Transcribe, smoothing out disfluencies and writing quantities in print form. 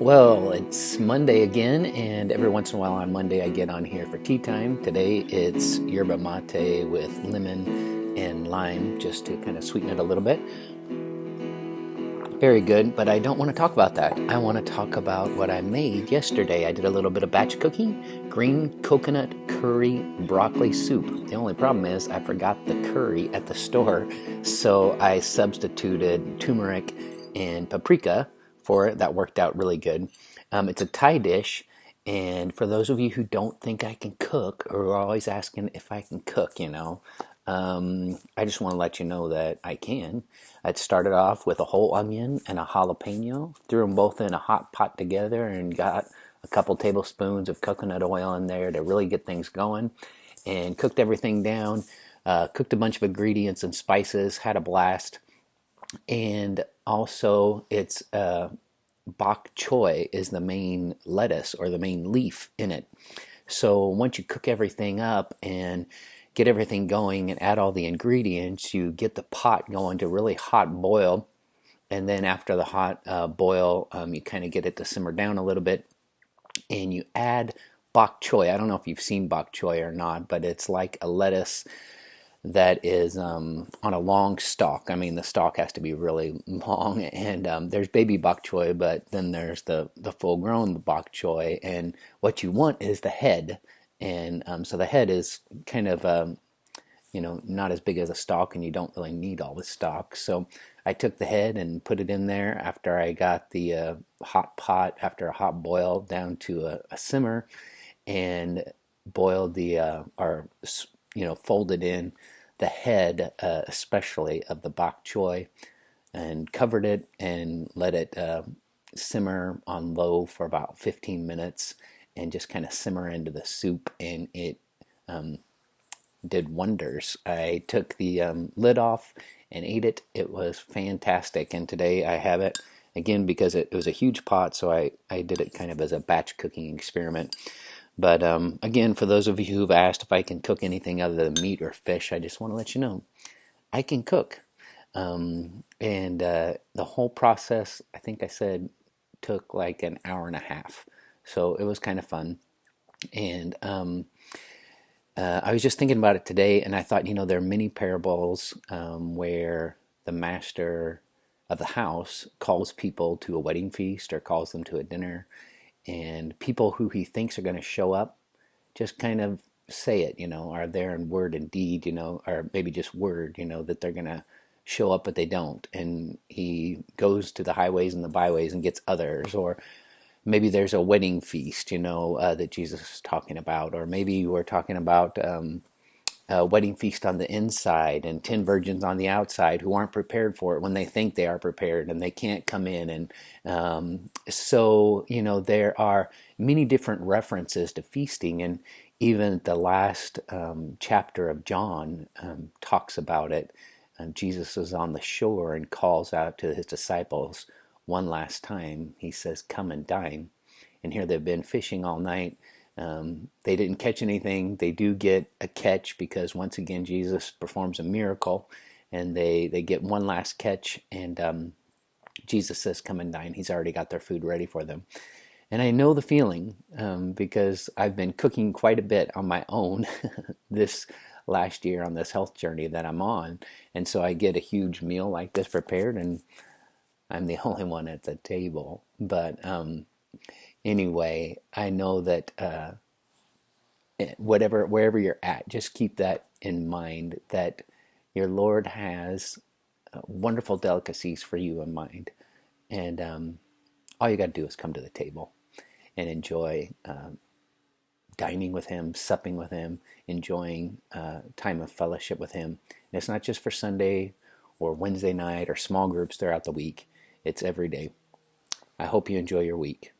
Well, it's Monday again, and every once in a while on Monday I get on here for tea time. Today it's yerba mate with lemon and lime just to kind of sweeten it a little bit. Very good, but I don't want to talk about that. I want to talk about what I made yesterday. I did a little bit of batch cooking, green coconut curry broccoli soup. The only problem is I forgot the curry at the store, so I substituted turmeric and paprika for it. That worked out really good. It's a Thai dish, and for those of you who don't think I can cook or are always asking if I can cook, I just want to let you know that I can. I'd started off with a whole onion and a jalapeno, threw them both in a hot pot together, and got a couple tablespoons of coconut oil in there to really get things going, and cooked everything down. Cooked a bunch of ingredients and spices, had a blast, and also it's bok choy is the main lettuce or the main leaf in it. So once you cook everything up and get everything going and add all the ingredients, you get the pot going to really hot boil. And then after the hot boil, you kind of get it to simmer down a little bit. And you add bok choy. I don't know if you've seen bok choy or not, but it's like a lettuce that is on a long stalk. I mean, the stalk has to be really long, and there's baby bok choy, but then there's the full-grown bok choy, and what you want is the head, and so the head is kind of not as big as a stalk, and you don't really need all the stalk. So I took the head and put it in there after I got the hot pot, after a hot boil, down to a simmer, and boiled folded in the head, especially of the bok choy, and covered it and let it simmer on low for about 15 minutes and just kind of simmer into the soup, and it did wonders. I took the lid off and ate it. It was fantastic, and today I have it again because it was a huge pot, so I did it kind of as a batch cooking experiment. But again, for those of you who've asked if I can cook anything other than meat or fish, I just want to let you know I can cook. And the whole process, I think I said, took like an hour and a half. So it was kind of fun. And I was just thinking about it today, and I thought, there are many parables where the master of the house calls people to a wedding feast or calls them to a dinner, and people who he thinks are going to show up just kind of say it, are there in word and deed, or maybe just word, that they're going to show up, but they don't. And he goes to the highways and the byways and gets others. Or maybe there's a wedding feast, that Jesus is talking about. Or maybe we're talking about a wedding feast on the inside and 10 virgins on the outside who aren't prepared for it when they think they are prepared, and they can't come in. And so there are many different references to feasting, and even the last chapter of John talks about it. Jesus is on the shore and calls out to his disciples one last time. He says, "Come and dine." And here they've been fishing all night. They didn't catch anything. They do get a catch because once again Jesus performs a miracle, and they get one last catch, and Jesus says, "Come and dine." He's already got their food ready for them. And I know the feeling because I've been cooking quite a bit on my own this last year on this health journey that I'm on. And so I get a huge meal like this prepared, and I'm the only one at the table. But anyway, I know that wherever you're at, just keep that in mind, that your Lord has wonderful delicacies for you in mind. And all you got to do is come to the table and enjoy dining with him, supping with him, enjoying time of fellowship with him. And it's not just for Sunday or Wednesday night or small groups throughout the week. It's every day. I hope you enjoy your week.